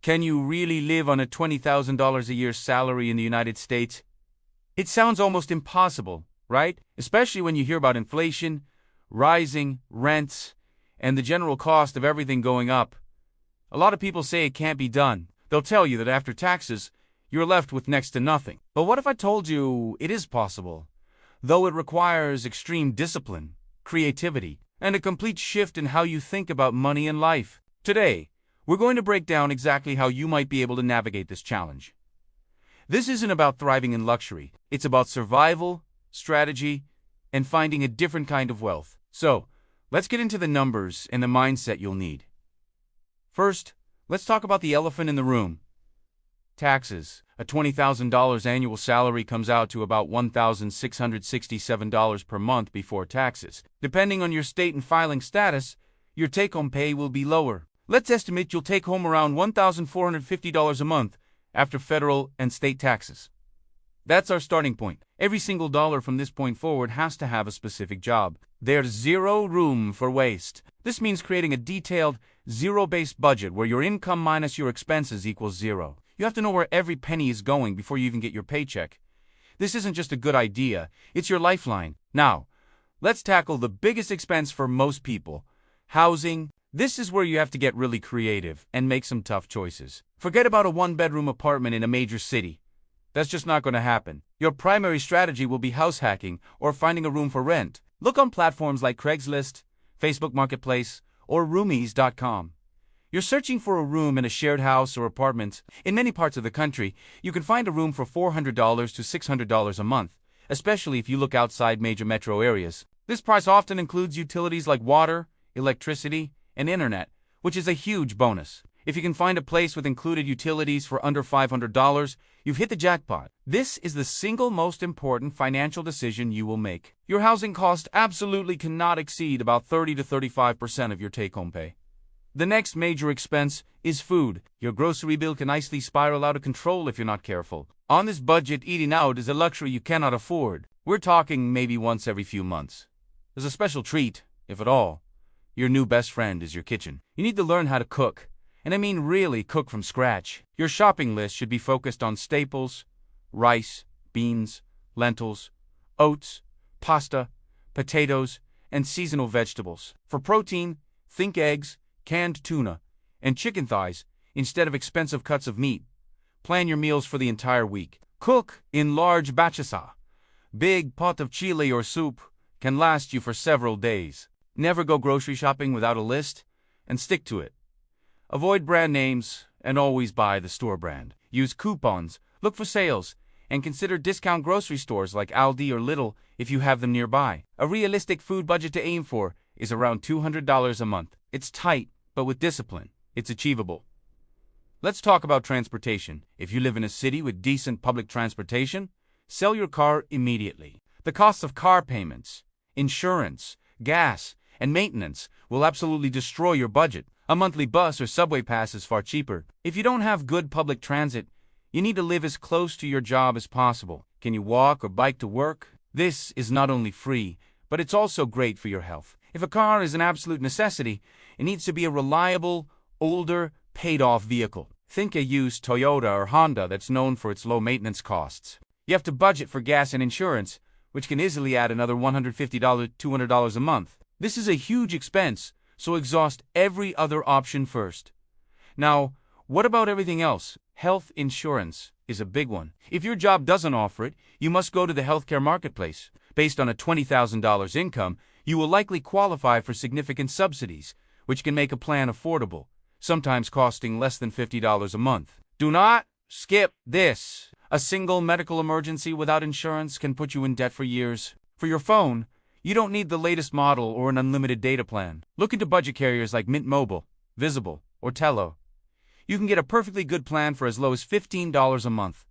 Can you really live on a $20,000 a year salary in the United States? It sounds almost impossible, right? Especially when you hear about inflation, rising rents, and the general cost of everything going up. A lot of people say it can't be done. They'll tell you that after taxes, you're left with next to nothing. But what if I told you it is possible, though it requires extreme discipline, creativity, and a complete shift in how you think about money and life? Today, we're going to break down exactly how you might be able to navigate this challenge. This isn't about thriving in luxury. It's about survival, strategy, and finding a different kind of wealth. So, let's get into the numbers and the mindset you'll need. First, let's talk about the elephant in the room. Taxes. A $20,000 annual salary comes out to about $1,667 per month before taxes. Depending on your state and filing status, your take-home pay will be lower. Let's estimate you'll take home around $1,450 a month after federal and state taxes. That's our starting point. Every single dollar from this point forward has to have a specific job. There's zero room for waste. This means creating a detailed, zero-based budget where your income minus your expenses equals zero. You have to know where every penny is going before you even get your paycheck. This isn't just a good idea, it's your lifeline. Now, let's tackle the biggest expense for most people: housing. This is where you have to get really creative and make some tough choices. Forget about a one-bedroom apartment in a major city. That's just not going to happen. Your primary strategy will be house hacking or finding a room for rent. Look on platforms like Craigslist, Facebook Marketplace, or Roomies.com. You're searching for a room in a shared house or apartment. In many parts of the country, you can find a room for $400 to $600 a month, especially if you look outside major metro areas. This price often includes utilities like water, electricity, and internet, which is a huge bonus. If you can find a place with included utilities for under $500, you've hit the jackpot. This is the single most important financial decision you will make. Your housing cost absolutely cannot exceed about 30 to 35% of your take-home pay. The next major expense is food. Your grocery bill can nicely spiral out of control if you're not careful. On this budget, eating out is a luxury you cannot afford. We're talking maybe once every few months. As a special treat, if at all, your new best friend is your kitchen. You need to learn how to cook, and I mean really cook from scratch. Your shopping list should be focused on staples: rice, beans, lentils, oats, pasta, potatoes, and seasonal vegetables. For protein, think eggs, canned tuna, and chicken thighs instead of expensive cuts of meat. Plan your meals for the entire week. Cook in large batches. Big pot of chili or soup can last you for several days. Never go grocery shopping without a list, and stick to it. Avoid brand names and always buy the store brand. Use coupons, look for sales, and consider discount grocery stores like Aldi or Lidl if you have them nearby. A realistic food budget to aim for is around $200 a month. It's tight, but with discipline, it's achievable. Let's talk about transportation. If you live in a city with decent public transportation, sell your car immediately. The cost of car payments, insurance, gas, and maintenance will absolutely destroy your budget. A monthly bus or subway pass is far cheaper. If you don't have good public transit, you need to live as close to your job as possible. Can you walk or bike to work? This is not only free, but it's also great for your health. If a car is an absolute necessity, it needs to be a reliable, older, paid-off vehicle. Think a used Toyota or Honda that's known for its low maintenance costs. You have to budget for gas and insurance, which can easily add another $150 to $200 a month. This is a huge expense, so exhaust every other option first. Now, what about everything else? Health insurance is a big one. If your job doesn't offer it, you must go to the healthcare marketplace. Based on a $20,000 income, you will likely qualify for significant subsidies, which can make a plan affordable, sometimes costing less than $50 a month. Do not skip this. A single medical emergency without insurance can put you in debt for years. For your phone, you don't need the latest model or an unlimited data plan. Look into budget carriers like Mint Mobile, Visible, or Tello. You can get a perfectly good plan for as low as $15 a month.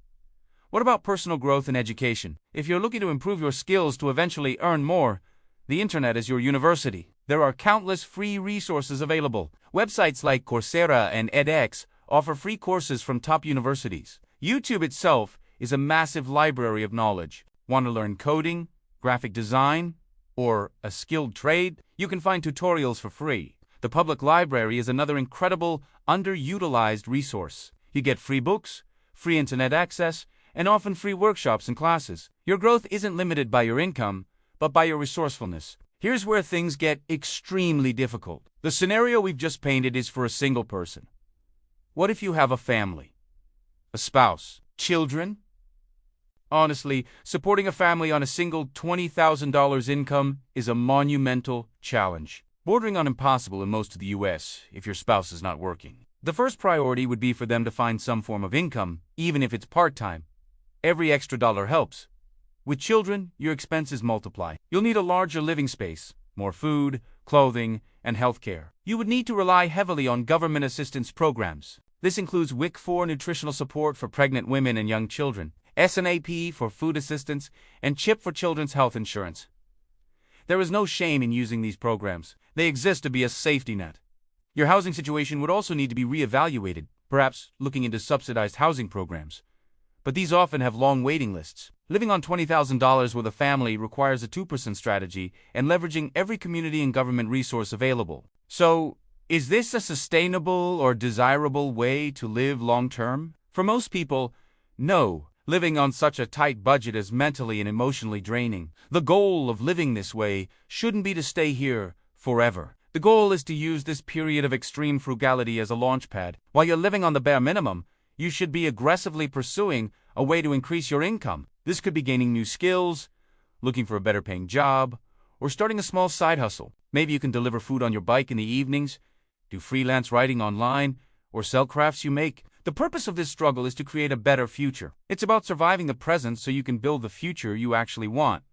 What about personal growth and education? If you're looking to improve your skills to eventually earn more, the internet is your university. There are countless free resources available. Websites like Coursera and edX offer free courses from top universities. YouTube itself is a massive library of knowledge. Want to learn coding, graphic design, or a skilled trade? You can find tutorials for free. The public library is another incredible, underutilized resource. You get free books, free internet access, and often free workshops and classes. Your growth isn't limited by your income, but by your resourcefulness. Here's where things get extremely difficult. The scenario we've just painted is for a single person. What if you have a family, a spouse, children? Honestly, supporting a family on a single $20,000 income is a monumental challenge, bordering on impossible in most of the US if your spouse is not working. The first priority would be for them to find some form of income, even if it's part-time. Every extra dollar helps. With children, your expenses multiply. You'll need a larger living space, more food, clothing, and healthcare. You would need to rely heavily on government assistance programs. This includes WIC for nutritional support for pregnant women and young children, SNAP for food assistance, and CHIP for children's health insurance. There is no shame in using these programs. They exist to be a safety net. Your housing situation would also need to be reevaluated, perhaps looking into subsidized housing programs. But these often have long waiting lists. Living on $20,000 with a family requires a 2% strategy and leveraging every community and government resource available. So, is this a sustainable or desirable way to live long-term? For most people, no. Living on such a tight budget is mentally and emotionally draining. The goal of living this way shouldn't be to stay here forever. The goal is to use this period of extreme frugality as a launchpad. While you're living on the bare minimum, you should be aggressively pursuing a way to increase your income. This could be gaining new skills, looking for a better paying job, or starting a small side hustle. Maybe you can deliver food on your bike in the evenings, do freelance writing online, or sell crafts you make. The purpose of this struggle is to create a better future. It's about surviving the present so you can build the future you actually want.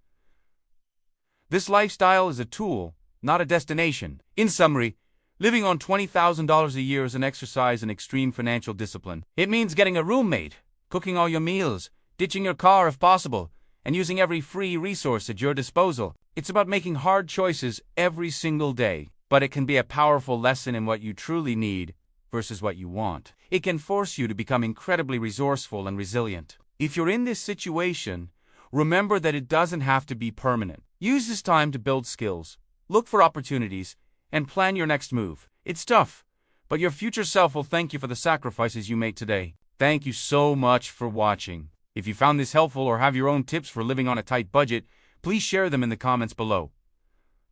This lifestyle is a tool, not a destination. In summary, living on $20,000 a year is an exercise in extreme financial discipline. It means getting a roommate, cooking all your meals, ditching your car if possible, and using every free resource at your disposal. It's about making hard choices every single day, but it can be a powerful lesson in what you truly need versus what you want. It can force you to become incredibly resourceful and resilient. If you're in this situation, remember that it doesn't have to be permanent. Use this time to build skills, look for opportunities, and plan your next move. It's tough, but your future self will thank you for the sacrifices you make today. Thank you so much for watching. If you found this helpful or have your own tips for living on a tight budget, please share them in the comments below.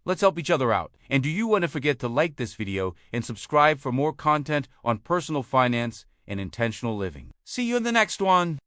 Let's help each other out. And do you want to forget to like this video and subscribe for more content on personal finance and intentional living. See you in the next one.